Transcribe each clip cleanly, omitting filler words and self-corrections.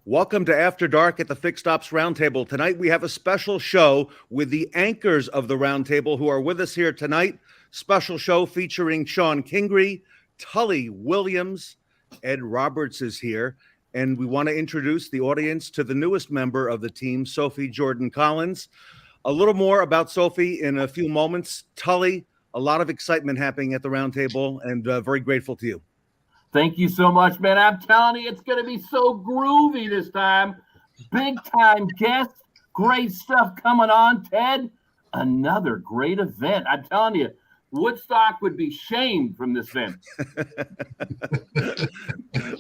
Welcome to After Dark at the Fixed Ops Roundtable. Tonight we have a special show with the anchors of the Roundtable who are with us here tonight. Special show featuring Shon Kingrey, Tully Williams, Ed Roberts is here, and we want to introduce the audience to the newest member of the team, Sophie Jordan Collins. A little more about Sophie in a few moments. Tully, a lot of excitement happening at the Roundtable, and very grateful to you. Thank you so much, man. I'm telling you, it's going to be so groovy this time. Big time guests, great stuff coming on, Ted. Another great event. I'm telling you, Woodstock would be shamed from this event.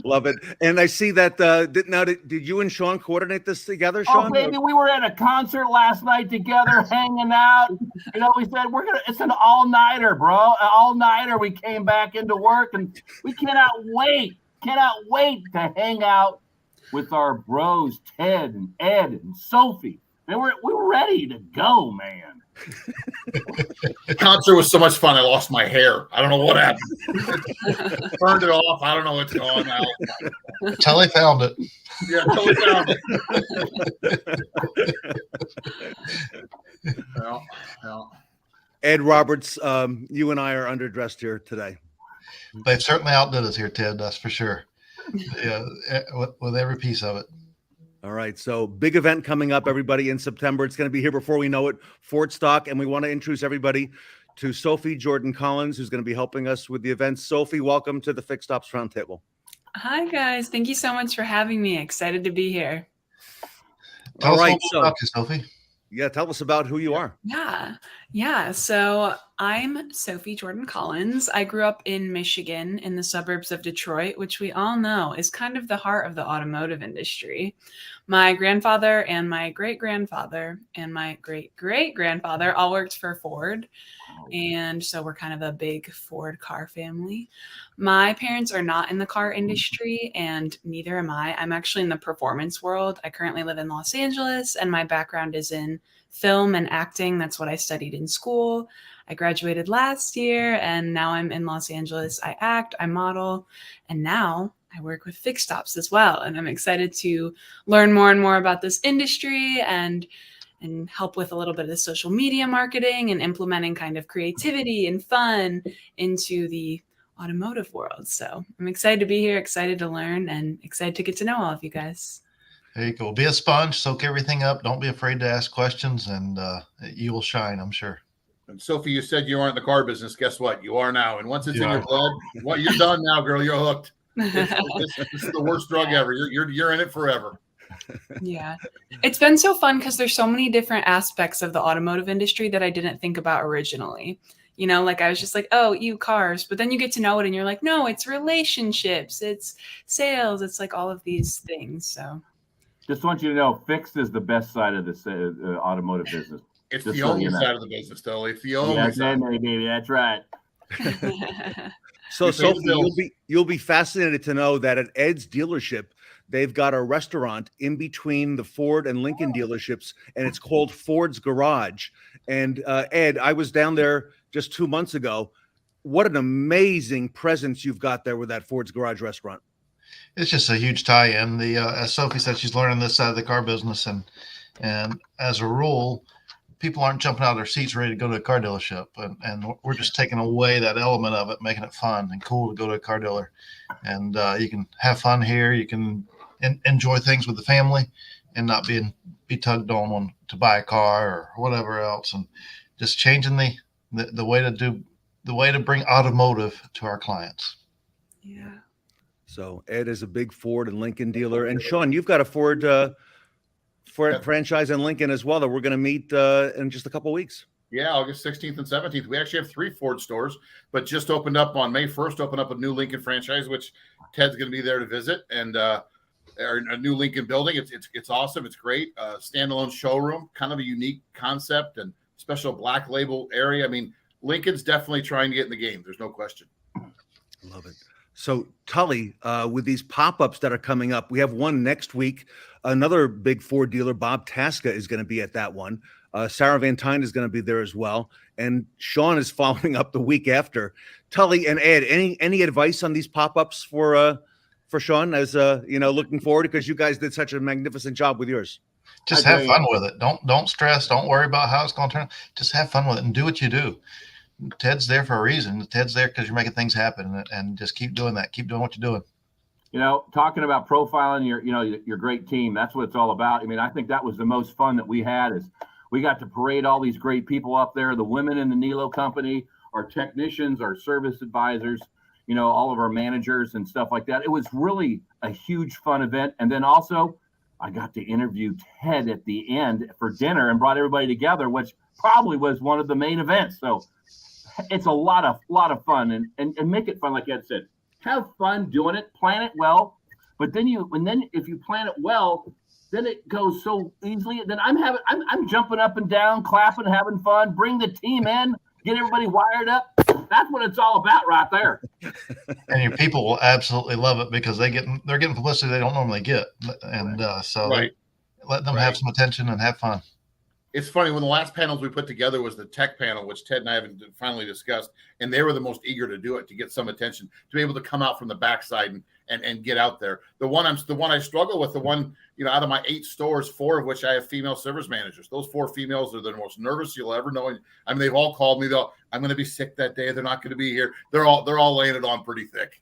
Love it. And I see that, did you and Shon coordinate this together, Shon? Oh, baby, we were at a concert last night together, hanging out. You know, we said, it's an all-nighter, bro. An all-nighter. We came back into work, and we cannot wait to hang out with our bros, Ted and Ed and Sophie. And we're ready to go, man. The concert was so much fun. I lost my hair. I don't know what happened. Burned it off. I don't know what's going on. Tully found it. Yeah, Tully found it. Well. Ed Roberts, you and I are underdressed here today. They've certainly outdid us here, Ted. That's for sure. Yeah, with every piece of it. All right, so big event coming up, everybody, in September. It's going to be here before we know it, Ford Stock, and we want to introduce everybody to Sophie Jordan Collins, who's going to be helping us with the event. Sophie, welcome to the Fixed Ops Roundtable. Hi, guys. Thank you so much for having me. Excited to be here. All right, so Sophie. Yeah, tell us about who you are. Yeah. So I'm Sophie Jordan Collins. I grew up in Michigan in the suburbs of Detroit, which we all know is kind of the heart of the automotive industry. My grandfather and my great-grandfather and my great-great-grandfather all worked for Ford. And so we're kind of a big Ford car family. My parents are not in the car industry, and neither am I. I'm actually in the performance world. I currently live in Los Angeles, and my background is in film and acting. That's what I studied in school. I graduated last year, and now I'm in Los Angeles. I act, I model, and now I work with Fixed Ops as well. And I'm excited to learn more and more about this industry and help with a little bit of the social media marketing and implementing kind of creativity and fun into the automotive world. So I'm excited to be here, excited to learn, and excited to get to know all of you guys. There you go. Be a sponge, soak everything up. Don't be afraid to ask questions, and you will shine, I'm sure. And Sophie, you said you aren't in the car business. Guess what? You are now. And once it's in your blood, you're done now, girl. You're hooked. This is the worst drug ever. You're in it forever. Yeah. It's been so fun because there's so many different aspects of the automotive industry that I didn't think about originally. You know, like I was just like, oh, cars. But then you get to know it and you're like, no, it's relationships, it's sales, it's like all of these things. So just want you to know, fixed is the best side of this automotive business. It's just the only side of the business, though. It's the only side. Baby, that's right. So, Sophie, you'll be fascinated to know that at Ed's dealership, they've got a restaurant in between the Ford and Lincoln dealerships, and it's called Ford's Garage. And Ed, I was down there just 2 months ago. What an amazing presence you've got there with that Ford's Garage restaurant. It's just a huge tie-in. As Sophie said, she's learning this side of the car business, and as a rule, people aren't jumping out of their seats ready to go to a car dealership, and we're just taking away that element of it, making it fun and cool to go to a car dealer. And you can have fun here. You can enjoy things with the family and not be tugged on to buy a car or whatever else, and just changing the way to bring automotive to our clients. Yeah. So Ed is a big Ford and Lincoln dealer, and Shon, you've got a Ford franchise in Lincoln as well that we're going to meet in just a couple of weeks. Yeah, August 16th and 17th. We actually have 3 Ford stores, but just opened up on May 1st, opened up a new Lincoln franchise, which Ted's going to be there to visit, and a new Lincoln building. It's awesome. It's great. Standalone showroom, kind of a unique concept and special black label area. I mean, Lincoln's definitely trying to get in the game. There's no question. Love it. So Tully, with these pop-ups that are coming up, we have one next week. Another big Ford dealer, Bob Tasca, is going to be at that one. Sarah Van Tyne is going to be there as well. And Shon is following up the week after. Tully and Ed, any advice on these pop-ups for for Shon as looking forward, because you guys did such a magnificent job with yours? Just have fun with it. Don't stress. Don't worry about how it's going to turn. Just have fun with it and do what you do. Ted's there for a reason. Ted's there because you're making things happen, and just keep doing that. Keep doing what you're doing. Talking about profiling your great team, that's what it's all about. I mean, I think that was the most fun that we had, is we got to parade all these great people up there, the women in the Nilo company, our technicians, our service advisors, all of our managers and stuff like that. It was really a huge fun event. And then also I got to interview Ted at the end for dinner and brought everybody together, which probably was one of the main events. So it's a lot of fun, and make it fun. Like Ed said, have fun doing it, plan it well. But then if you plan it well, then it goes so easily. Then I'm jumping up and down, clapping, having fun, bring the team in, get everybody wired up. That's what it's all about right there. And your people will absolutely love it because they're getting publicity they don't normally get. And let them have some attention and have fun. It's funny, when the last panels we put together was the tech panel, which Ted and I haven't finally discussed, and they were the most eager to do it, to get some attention, to be able to come out from the backside and get out there. The one I struggle with, out of my 8 stores, 4 of which I have female service managers. Those 4 females are the most nervous you'll ever know. I mean, they've all called me. I'm going to be sick that day. They're not going to be here. They're all laying it on pretty thick.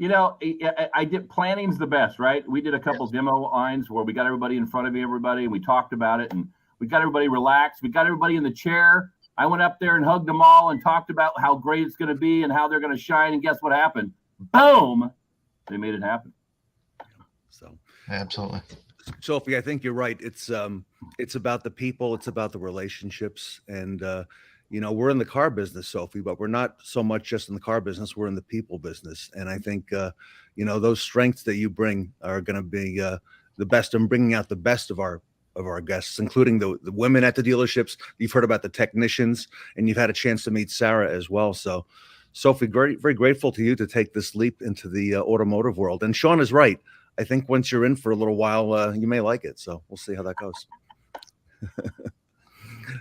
I did planning's the best, right? We did a couple demo lines where we got everybody in front of everybody and we talked about it, and we got everybody relaxed. We got everybody in the chair. I went up there and hugged them all and talked about how great it's going to be and how they're going to shine. And guess what happened? Boom. They made it happen. So absolutely. Sophie, I think you're right. It's about the people. It's about the relationships. And, we're in the car business, Sophie, but we're not so much just in the car business. We're in the people business. And I think, those strengths that you bring are going to be the best in bringing out the best of our guests, including the women at the dealerships. You've heard about the technicians, and you've had a chance to meet Sarah as well. So, Sophie, very, very grateful to you to take this leap into the automotive world. And Shon is right. I think once you're in for a little while, you may like it. So we'll see how that goes.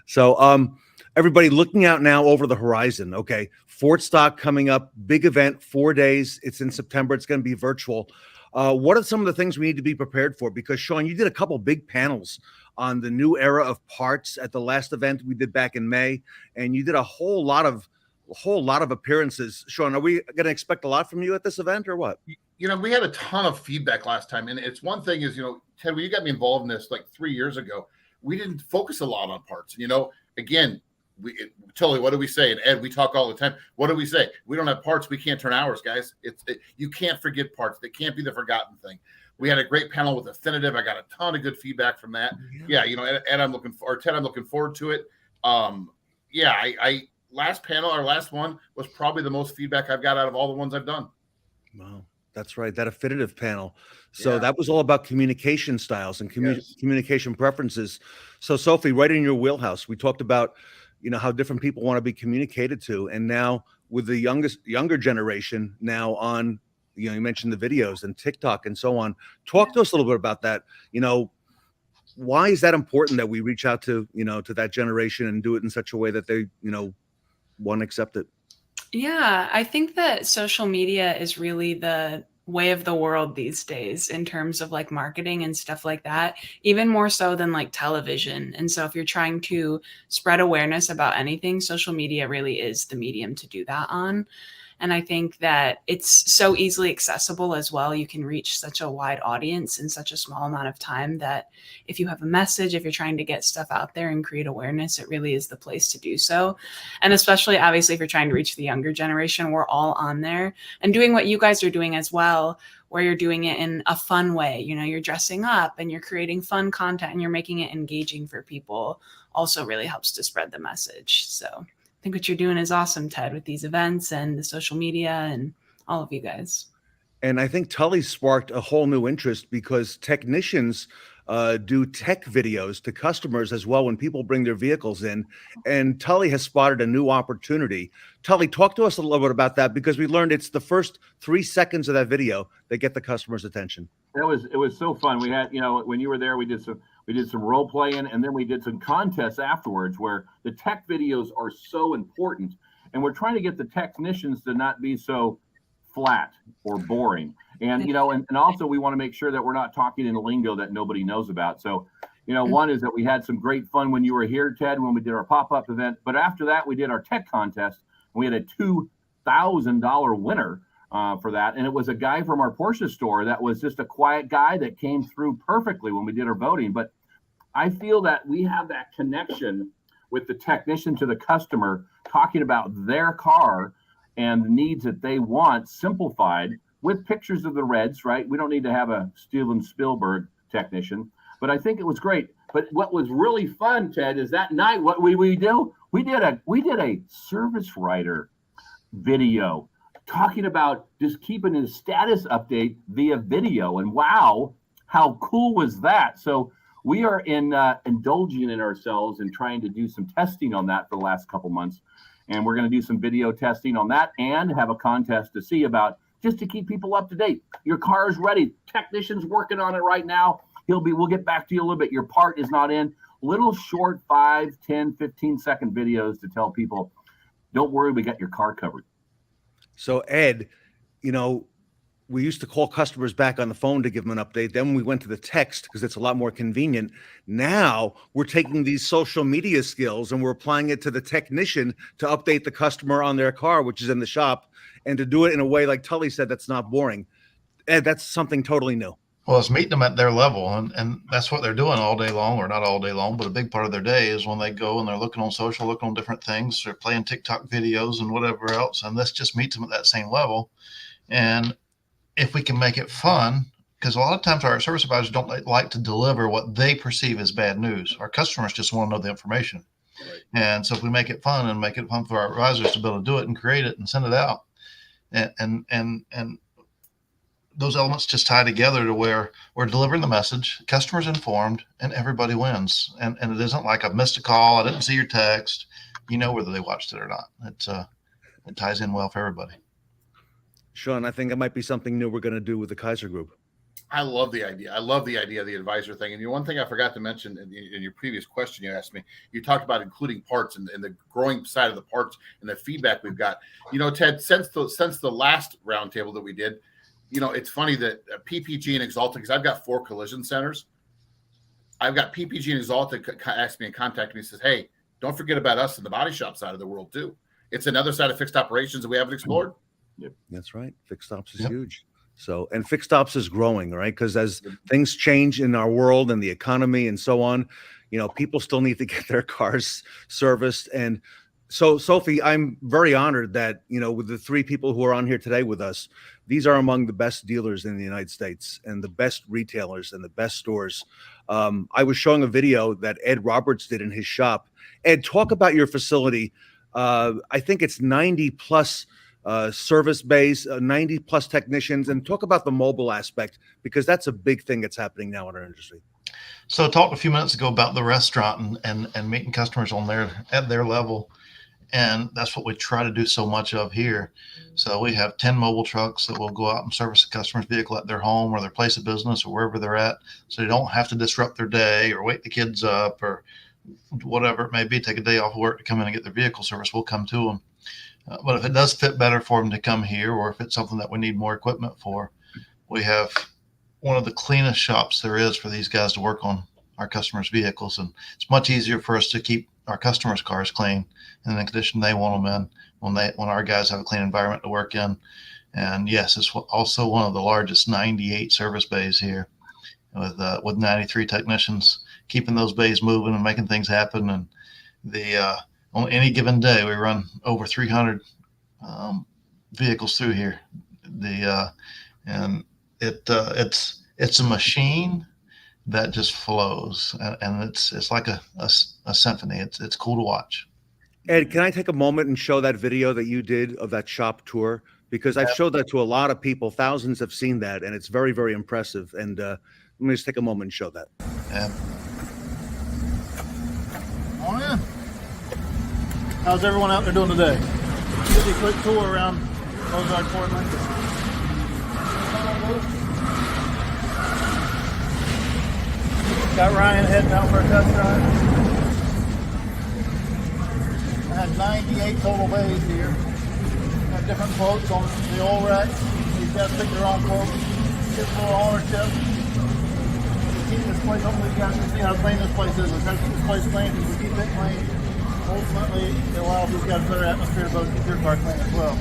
So, everybody looking out now over the horizon. Okay. Ford Stock coming up, big event, 4 days. It's in September. It's going to be virtual. What are some of the things we need to be prepared for? Because Shon, you did a couple big panels on the new era of parts at the last event we did back in May, and you did a whole lot of appearances. Shon, are we going to expect a lot from you at this event or what? We had a ton of feedback last time, and it's one thing is, Ted, when you got me involved in this like 3 years ago, we didn't focus a lot on parts. Again, Tully, what do we say? And Ed, we talk all the time. What do we say? We don't have parts. We can't turn hours, guys. You can't forget parts. They can't be the forgotten thing. We had a great panel with Affinitive. I got a ton of good feedback from that. Yeah, Ed, I'm looking forward to it. Last panel, our last one was probably the most feedback I've got out of all the ones I've done. Wow, that's right. That Affinitive panel. So that was all about communication styles and communication preferences. So Sophie, right in your wheelhouse, we talked about how different people want to be communicated to. And now with the younger generation now on, you mentioned the videos and TikTok and so on. Talk to us a little bit about that. Why is that important that we reach out to, to that generation and do it in such a way that they, want to accept it? Yeah, I think that social media is really the way of the world these days in terms of like marketing and stuff like that, even more so than like television. And so if you're trying to spread awareness about anything, social media really is the medium to do that on. And I think that it's so easily accessible as well. You can reach such a wide audience in such a small amount of time that if you have a message, if you're trying to get stuff out there and create awareness, it really is the place to do so. And especially, obviously, if you're trying to reach the younger generation, we're all on there and doing what you guys are doing as well, where you're doing it in a fun way. You're dressing up and you're creating fun content and you're making it engaging for people also really helps to spread the message. So I think what you're doing is awesome, Ted, with these events and the social media and all of you guys. And I think Tully sparked a whole new interest because technicians do tech videos to customers as well when people bring their vehicles in. And Tully has spotted a new opportunity. Tully, talk to us a little bit about that, because we learned it's the first 3 seconds of that video that get the customer's attention. It was so fun. We had, when you were there, we did some role playing, and then we did some contests afterwards where the tech videos are so important. And we're trying to get the technicians to not be so flat or boring. And, you know, and also we want to make sure that we're not talking in a lingo that nobody knows about. So, you know, one is that we had some great fun when you were here, Ted, when we did our pop-up event. But after that, we did our tech contest. We had a $2,000 winner for that. And it was a guy from our Porsche store that was just a quiet guy that came through perfectly when we did our voting. But I feel that we have that connection with the technician to the customer, talking about their car and the needs that they want simplified with pictures of the reds, right? We don't need to have a Steven Spielberg technician, but I think it was great. But what was really fun, Ted, is that night, what we do, we did a service writer video talking about just keeping a status update via video. And wow, how cool was that? So we are indulging in ourselves and trying to do some testing on that for the last couple months. And we're going to do some video testing on that and have a contest to see about, just to keep people up to date. Your car is ready. Technician's working on it right now. We'll get back to you a little bit. Your part is not in. Little short 5, 10, 15-second videos to tell people, don't worry, we got your car covered. So Ed, you know, we used to call customers back on the phone to give them an update. Then we went to the text because it's a lot more convenient. Now we're taking these social media skills and we're applying it to the technician to update the customer on their car, which is in the shop, and to do it in a way, like Tully said, that's not boring. Ed, that's something totally new. Well, it's meeting them at their level, and that's what they're doing all day long, or not all day long, but a big part of their day is when they go and they're looking on social, looking on different things, they're playing TikTok videos and whatever else, and this just meets them at that same level. And if we can make it fun, because a lot of times our service advisors don't like to deliver what they perceive as bad news. Our customers just want to know the information. Right. And so if we make it fun and make it fun for our advisors to be able to do it and create it and send it out, and those elements just tie together to where we're delivering the message, customers informed, and everybody wins. And it isn't like I missed a call, I didn't see your text. You know whether they watched it or not. It ties in well for everybody. Shon, I think it might be something new we're going to do with the Kaiser Group. I love the idea. I love the idea of the advisor thing. And one thing I forgot to mention in your previous question you asked me, you talked about including parts and the growing side of the parts and the feedback we've got. You know, Ted, since the last roundtable that we did, you know, it's funny that PPG and Exalta, because I've got 4 collision centers. I've got PPG and Exalta asked me and contacted me and says, hey, don't forget about us in the body shop side of the world too. It's another side of fixed operations that we haven't explored. Yep. That's right. Fixed ops is huge. So, and fixed ops is growing, right? Because as things change in our world and the economy and so on, you know, people still need to get their cars serviced. And so, Sophie, I'm very honored that, you know, with the 3 people who are on here today with us, these are among the best dealers in the United States and the best retailers and the best stores. I was showing a video that Ed Roberts did in his shop. Ed, talk about your facility. I think it's 90 plus service base, 90 plus technicians, and talk about the mobile aspect, because that's a big thing that's happening now in our industry. So I talked a few minutes ago about the restaurant and meeting customers at their level. And that's what we try to do so much of here. So we have 10 mobile trucks that will go out and service a customer's vehicle at their home or their place of business or wherever they're at. So they don't have to disrupt their day or wake the kids up or whatever it may be, take a day off work to come in and get their vehicle service. We'll come to them. But if it does fit better for them to come here, or if it's something that we need more equipment for, we have one of the cleanest shops there is for these guys to work on our customers' vehicles. And it's much easier for us to keep our customers' cars clean in the condition they want them in when our guys have a clean environment to work in. And yes, it's also one of the largest 98 service bays here with 93 technicians, keeping those bays moving and making things happen. And on any given day, we run over 300 vehicles through here. It's a machine that just flows, and it's like a symphony. It's cool to watch. Ed, can I take a moment and show that video that you did of that shop tour? Because I've showed that to a lot of people. Thousands have seen that, and it's very, very impressive. And let me just take a moment and show that. Yeah. On in. How's everyone out there doing today? Give you a quick tour around Ozark, Portland. Got Ryan heading out for a test drive. I had 98 total bays here. Got different quotes on the oil racks. These guys pick their own quote, get more ownership. Keep this place, hopefully you guys can see how clean this place is. We're trying to keep this place clean. If we keep it clean, ultimately it allows these guys a better atmosphere to both keep your car clean as well.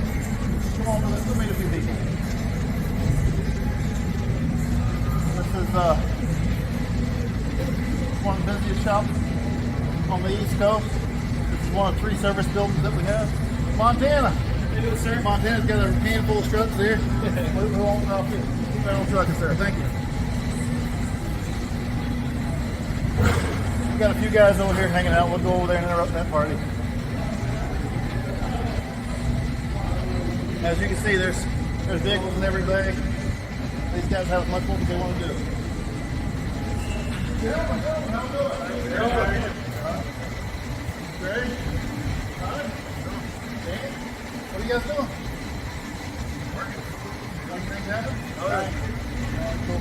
Come on, let's meet a few people. This is one of the busiest shops on the East Coast. This is one of 3 service buildings that we have. Montana. Hey, do it, sir. Montana's got a handful of trucks here. Who owns off here? Keep that on truck, sir. Thank you. We got a few guys over here hanging out. We'll go over there and interrupt that party. As you can see, there's vehicles in every bay. These guys have as much work as they want to do. Ready? What are you guys doing? Working. Things happen? All right. Cool.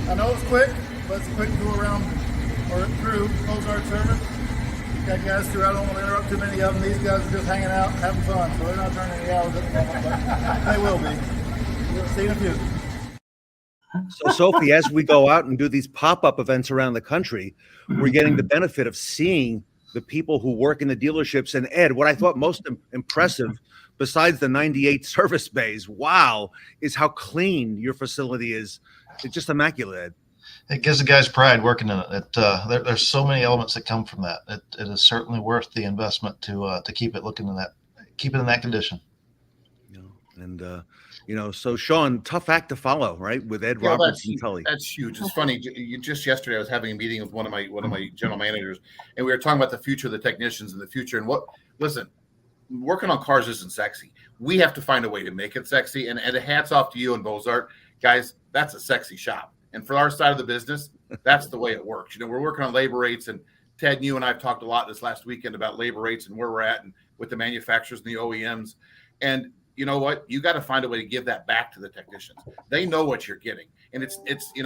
I know it's quick, but it's a quick tour around or through Ozark service. Got guys through. I don't want to interrupt too many of them. These guys are just hanging out, having fun, so they're not turning any hours at the moment, but they will be. We'll see in a few. So, Sophie, as we go out and do these pop-up events around the country, we're getting the benefit of seeing the people who work in the dealerships. And Ed, what I thought most impressive, besides the 98 service bays, wow, is how clean your facility is. It's just immaculate, Ed. It gives the guys pride working in it. There's so many elements that come from that. It is certainly worth the investment to keep it looking in that, keep it in that condition. So Shon, tough act to follow, right? With Ed Roberts and Tully. That's huge. It's funny. Just yesterday, I was having a meeting with one of my general managers, and we were talking about the future of the technicians and the future. And listen, working on cars isn't sexy. We have to find a way to make it sexy. And hats off to you and Bozart, guys. That's a sexy shop. And for our side of the business, that's the way it works. We're working on labor rates, and Ted, you and I have talked a lot this last weekend about labor rates and where we're at, and with the manufacturers and the OEMs. And you know what? You got to find a way to give that back to the technicians. They know what you're getting. And it's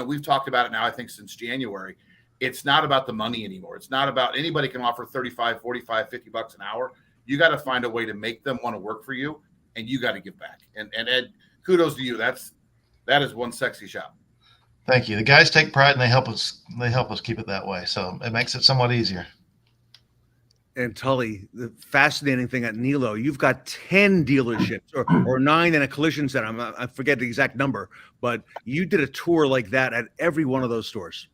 we've talked about it now, I think, since January. It's not about the money anymore. It's not about anybody can offer 35, 45, 50 bucks an hour. You got to find a way to make them want to work for you, and you got to give back. And Ed, kudos to you. That is one sexy shop. Thank you. The guys take pride, and they help us keep it that way. So it makes it somewhat easier. And Tully, the fascinating thing at Nilo, you've got 10 dealerships or 9 in a collision center. I forget the exact number, but you did a tour like that at every one of those stores.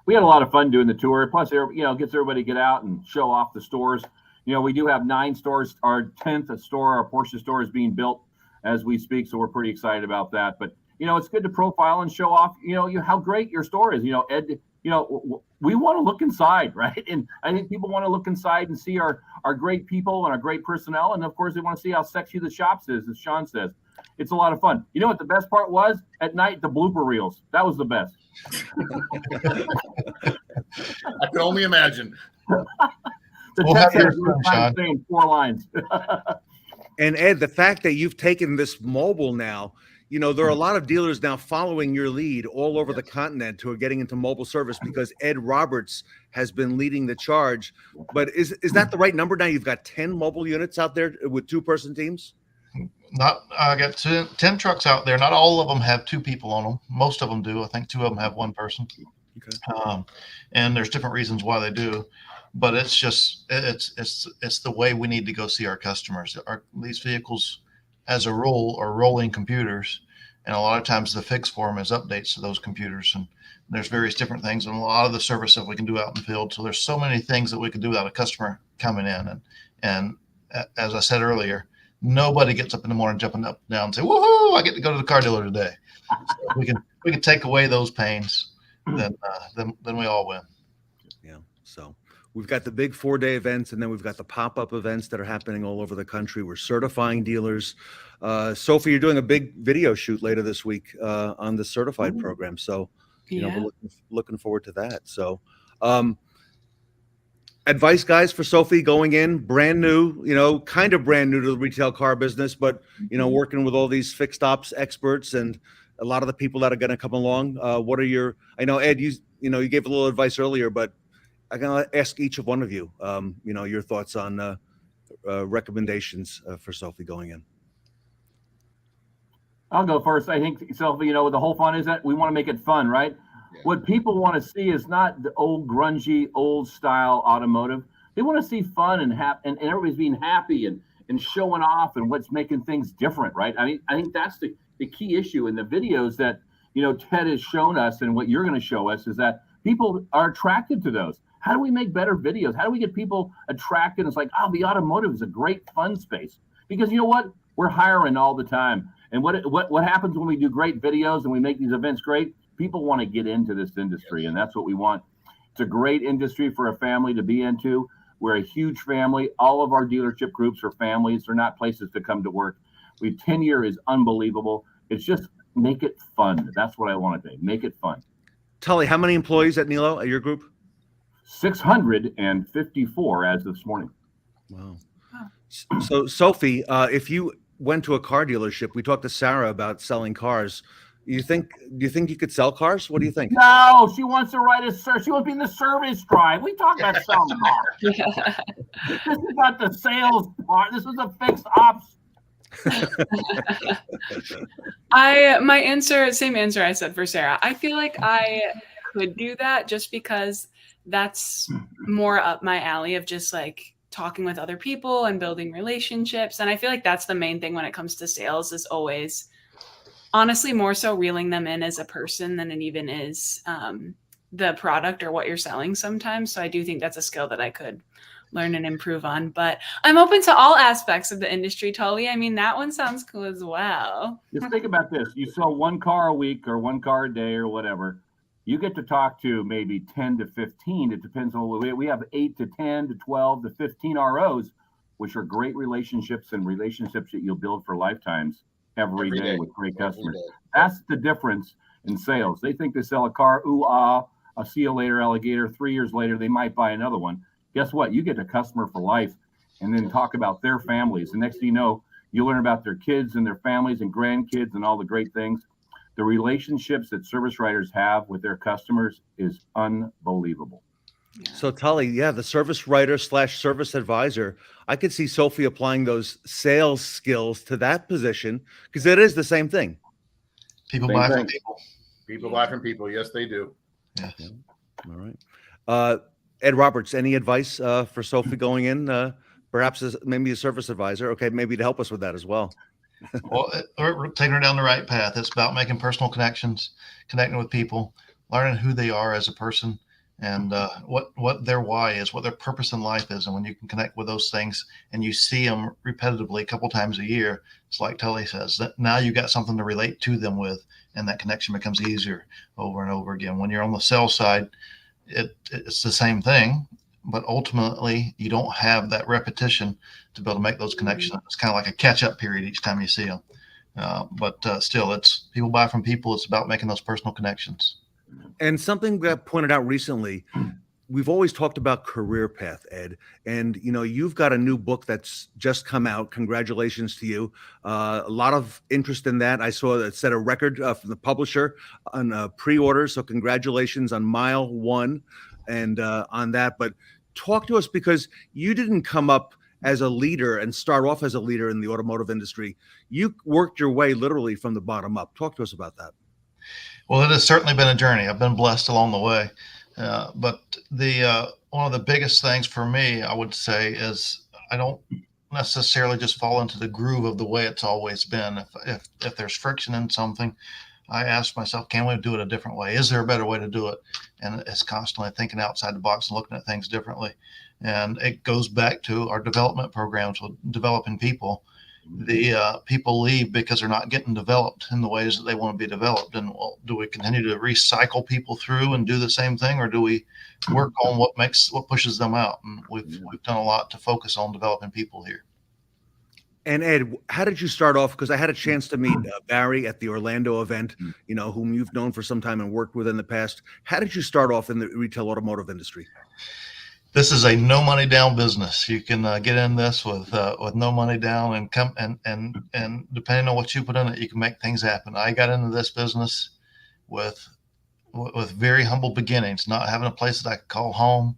We had a lot of fun doing the tour. Plus, gets everybody to get out and show off the stores. We do have 9 stores. Our 10th store, our Porsche store, is being built as we speak, so we're pretty excited about that. But it's good to profile and show off, how great your store is. Ed, we want to look inside, right? And I think people want to look inside and see our great people and our great personnel. And of course, they want to see how sexy the shops is, as Shon says. It's a lot of fun. You know what the best part was? At night, the blooper reels. That was the best. I can only imagine. The text has saying 4 lines. And Ed, the fact that you've taken this mobile now, there are a lot of dealers now following your lead all over the continent who are getting into mobile service because Ed Roberts has been leading the charge. But is that the right number now? You've got 10 mobile units out there with 2-person teams? I got 10 trucks out there. Not all of them have 2 people on them. Most of them do. I think 2 of them have 1 person. Okay. And there's different reasons why they do. But it's just it's the way we need to go see our customers. These vehicles, as a rule, are rolling computers, and a lot of times the fix for them is updates to those computers, and there's various different things, and a lot of the service that we can do out in the field. So there's so many things that we can do without a customer coming in, and as I said earlier, nobody gets up in the morning jumping up and down and say, "Woohoo! I get to go to the car dealer today." So we can take away those pains, then we all win. Yeah. So we've got the big 4-day events, and then we've got the pop-up events that are happening all over the country. We're certifying dealers. Sophie, you're doing a big video shoot later this week on the certified program. So, we're looking forward to that. So, advice, guys, for Sophie going in, brand new, kind of brand new to the retail car business, but, working with all these fixed ops experts and a lot of the people that are going to come along. What are I know, Ed, you gave a little advice earlier, but I'm going to ask each of one of you, your thoughts on recommendations for Sophie going in. I'll go first. I think, Sylvia, the whole fun is that we want to make it fun, right? Yeah. What people want to see is not the old grungy, old style automotive. They want to see fun and and everybody's being happy and showing off and what's making things different, right? I think that's the key issue in the videos that, Ted has shown us, and what you're going to show us is that people are attracted to those. How do we make better videos? How do we get people attracted? It's like, oh, the automotive is a great fun space. Because you know what? We're hiring all the time. And what happens when we do great videos and we make these events great? People want to get into this industry, and that's what we want. It's a great industry for a family to be into. We're a huge family. All of our dealership groups are families. They're not places to come to work. Tenure is unbelievable. It's just make it fun. That's what I want to do. Make it fun. Tully, how many employees at Nilo at your group? 654 as this morning. Wow. So, Sophie, if you went to a car dealership, we talked to Sarah about selling cars. Do you think you could sell cars? What do you think? No, she wants to write she wants to be in the service drive. We talk about selling cars. This is not the sales part. This is a fixed ops. Same answer I said for Sarah. I feel like I could do that just because that's more up my alley of just like talking with other people and building relationships. And I feel like that's the main thing when it comes to sales, is always honestly more so reeling them in as a person than it even is the product or what you're selling sometimes. So I do think that's a skill that I could learn and improve on. But I'm open to all aspects of the industry, Tully. I mean, that one sounds cool as well. Just think about this. You sell one car a week or one car a day or whatever. You get to talk to maybe 10 to 15. It depends on what we have 8 to 10 to 12 to 15 ROs, which are great relationships and relationships that you'll build for lifetimes every day with great customers. That's the difference in sales. They think they sell a car, ooh, I'll see you later, alligator. 3 years later, they might buy another one. Guess what? You get a customer for life and then talk about their families. The next thing you know, you learn about their kids and their families and grandkids and all the great things. The relationships that service writers have with their customers is unbelievable. Yeah. So Tully, the service writer / service advisor, I could see Sophie applying those sales skills to that position because it is the same thing. People Same buy thing. from people. People buy from people. Yes, they do. Yeah. All right. Ed Roberts, any advice for Sophie going in, perhaps maybe a service advisor? Okay, maybe to help us with that as well. Well, we're taking her down the right path. It's about making personal connections, connecting with people, learning who they are as a person, and what their why is, what their purpose in life is. And when you can connect with those things and you see them repetitively a couple times a year, it's like Tully says, that now you got something to relate to them with, and that connection becomes easier over and over again. When you're on the sales side, it's the same thing, but ultimately you don't have that repetition to be able to make those connections. It's kind of like a catch-up period each time you see them. But still, it's people buy from people. It's about making those personal connections. And something that pointed out recently, we've always talked about career path, Ed, and you've got a new book that's just come out. Congratulations to you. A lot of interest in that. I saw that set a record from the publisher on pre-orders. So congratulations on mile 1 and on that. But talk to us, because you didn't come up as a leader and start off as a leader in the automotive industry. You worked your way literally from the bottom up. Talk to us about that. Well, it has certainly been a journey. I've been blessed along the way. But one of the biggest things for me, I would say, is I don't necessarily just fall into the groove of the way it's always been. If there's friction in something, I ask myself, can we do it a different way? Is there a better way to do it? And it's constantly thinking outside the box and looking at things differently. And it goes back to our development programs with developing people. The people leave because they're not getting developed in the ways that they want to be developed. And do we continue to recycle people through and do the same thing, or do we work on what pushes them out? And we've done a lot to focus on developing people here. And Ed, how did you start off? Because I had a chance to meet Barry at the Orlando event, whom you've known for some time and worked with in the past. How did you start off in the retail automotive industry? This is a no money down business. You can get in this with no money down and come and depending on what you put in it, you can make things happen. I got into this business with very humble beginnings, not having a place that I could call home,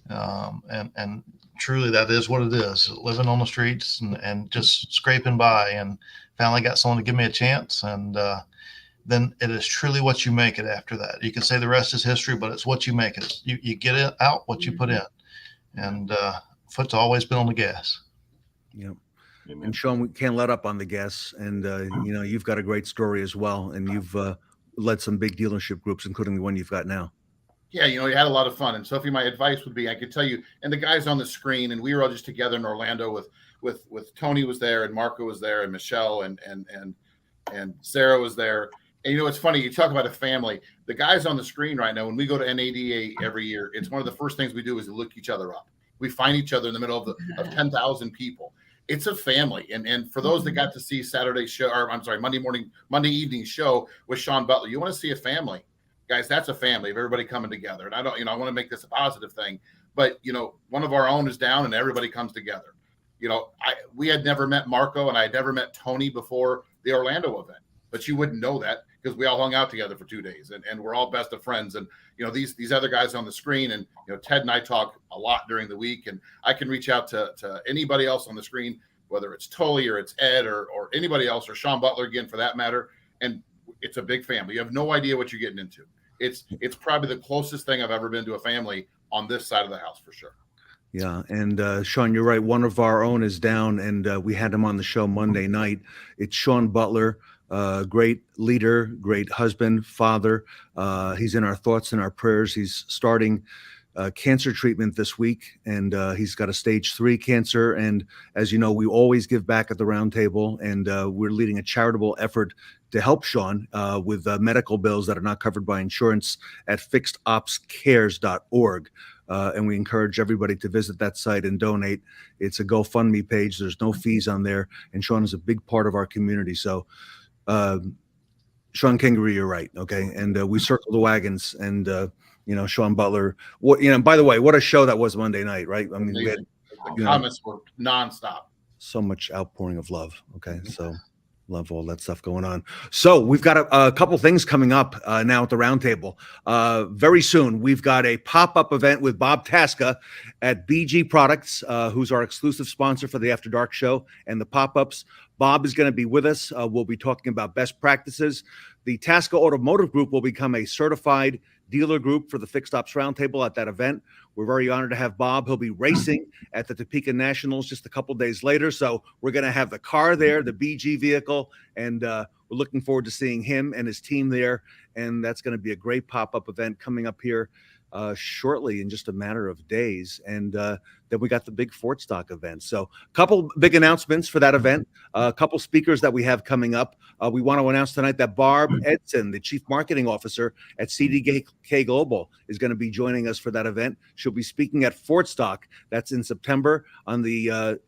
and truly that is what it is, living on the streets and just scraping by. And finally got someone to give me a chance. And then it is truly what you make it after that. You can say the rest is history, but it's what you make it. You get it out what you put in. And foot's always been on the gas. Yep. And Shon, we can't let up on the gas. And, you've got a great story as well. And you've led some big dealership groups, including the one you've got now. Yeah, you had a lot of fun. And Sophie, my advice would be, I could tell you, and the guys on the screen, and we were all just together in Orlando with Tony was there, and Marco was there, and Michelle and Sarah was there. And it's funny, you talk about a family. The guys on the screen right now, when we go to NADA every year, it's one of the first things we do is look each other up. We find each other in the middle of 10,000 people. It's a family. And for those that got to see Monday evening show with Shon Butler, you want to see a family. Guys, that's a family of everybody coming together. And I want to make this a positive thing, but one of our own is down and everybody comes together. We had never met Marco and I had never met Tony before the Orlando event, but you wouldn't know that because we all hung out together for 2 days and we're all best of friends. And, these other guys on the screen and, Ted and I talk a lot during the week, and I can reach out to anybody else on the screen, whether it's Tully or it's Ed or anybody else or Shon Butler again, for that matter. And it's a big family. You have no idea what you're getting into. It's probably the closest thing I've ever been to a family on this side of the house for sure. Yeah. And Shon, you're right. One of our own is down, and we had him on the show Monday night. It's Shon Butler, great leader, great husband, father. He's in our thoughts and our prayers. He's starting cancer treatment this week, and he's got a stage 3 cancer. And as you know, we always give back at the Round Table, and we're leading a charitable effort to help Shon with medical bills that are not covered by insurance at fixedopscares.org. And we encourage everybody to visit that site and donate. It's a GoFundMe page. There's no fees on there. And Shon is a big part of our community. So, Shon Kingrey, you're right. Okay. And we circle the wagons, and, Shon Butler, by the way, what a show that was Monday night, right? I mean, we had, the comments were nonstop. So much outpouring of love. Okay. So love all that stuff going on. So we've got a couple things coming up now at the Round Table. Very soon, we've got a pop-up event with Bob Tasca at BG Products, who's our exclusive sponsor for the After Dark show and the pop-ups. Bob is going to be with us. We'll be talking about best practices. The Tasca Automotive Group will become a certified dealer group for the Fixed Ops Roundtable at that event. We're very honored to have Bob. He'll be racing at the Topeka Nationals just a couple days later. So we're going to have the car there, the BG vehicle, and we're looking forward to seeing him and his team there. And that's going to be a great pop-up event coming up here shortly in just a matter of days. And then we got the big Ford Stock event. So a couple big announcements for that event, a couple speakers that we have coming up. We want to announce tonight that Barb Edson, the Chief Marketing Officer at CDK Global, is going to be joining us for that event. She'll be speaking at Ford Stock. That's in September on the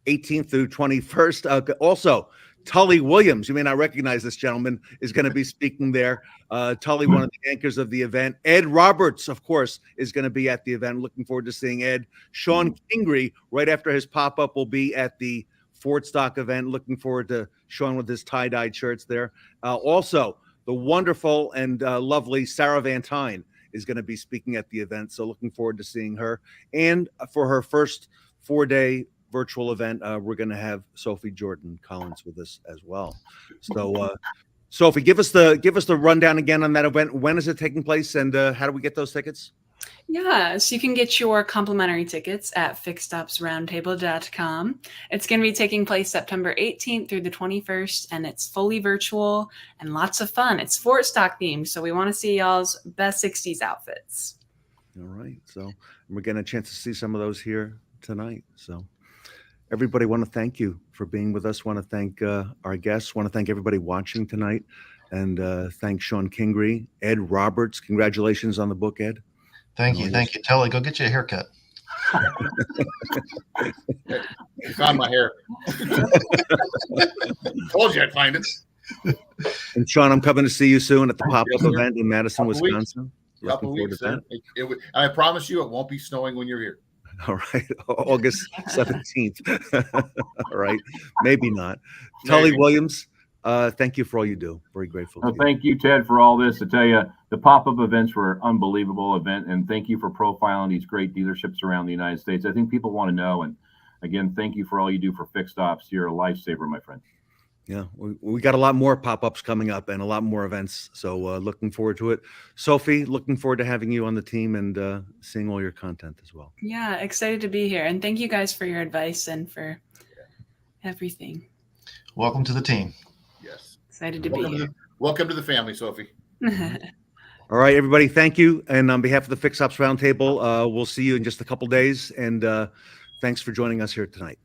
18th through 21st. Also, Tully Williams, you may not recognize this gentleman, is going to be speaking there. Tully, one of the anchors of the event. Ed Roberts, of course, is going to be at the event. Looking forward to seeing Ed. Shon Kingrey, right after his pop-up, will be at the Ford Stock event. Looking forward to Shon with his tie-dyed shirts there. Also, the wonderful and lovely Sarah Van Tyne is going to be speaking at the event. So looking forward to seeing her. And for her first 4-day virtual event, we're going to have Sophie Jordan Collins with us as well. So Sophie, give us the rundown again on that event. When is it taking place, and how do we get those tickets? Yeah, so you can get your complimentary tickets at fixedopsroundtable.com. It's going to be taking place September 18th through the 21st, and it's fully virtual and lots of fun. It's Ford Stock themed, so we want to see y'all's best 60s outfits. All right, so we're getting a chance to see some of those here tonight. So everybody, want to thank you for being with us. Want to thank our guests. Want to thank everybody watching tonight, and thank Shon Kingrey, Ed Roberts. Congratulations on the book, Ed. Thank you. Tully, go get you a haircut. You found my hair. Told you I'd find it. And Shon, I'm coming to see you soon at the pop-up event in Madison, Wisconsin. Couple weeks. I promise you it won't be snowing when you're here. All right. August 17th. All right. Maybe not. Tully Williams, thank you for all you do. Very grateful. Well, thank you, Ted, for all this. I tell you, the pop-up events were an unbelievable event, and thank you for profiling these great dealerships around the United States. I think people want to know, and again, thank you for all you do for Fixed Ops. You're a lifesaver, my friend. Yeah, we got a lot more pop-ups coming up and a lot more events. So looking forward to it. Sophie, looking forward to having you on the team and seeing all your content as well. Yeah, excited to be here. And thank you guys for your advice and for everything. Welcome to the team. Yes. Excited to be here. Welcome to the family, Sophie. All right, everybody, thank you. And on behalf of the Fix Ops Roundtable, we'll see you in just a couple days. And thanks for joining us here tonight.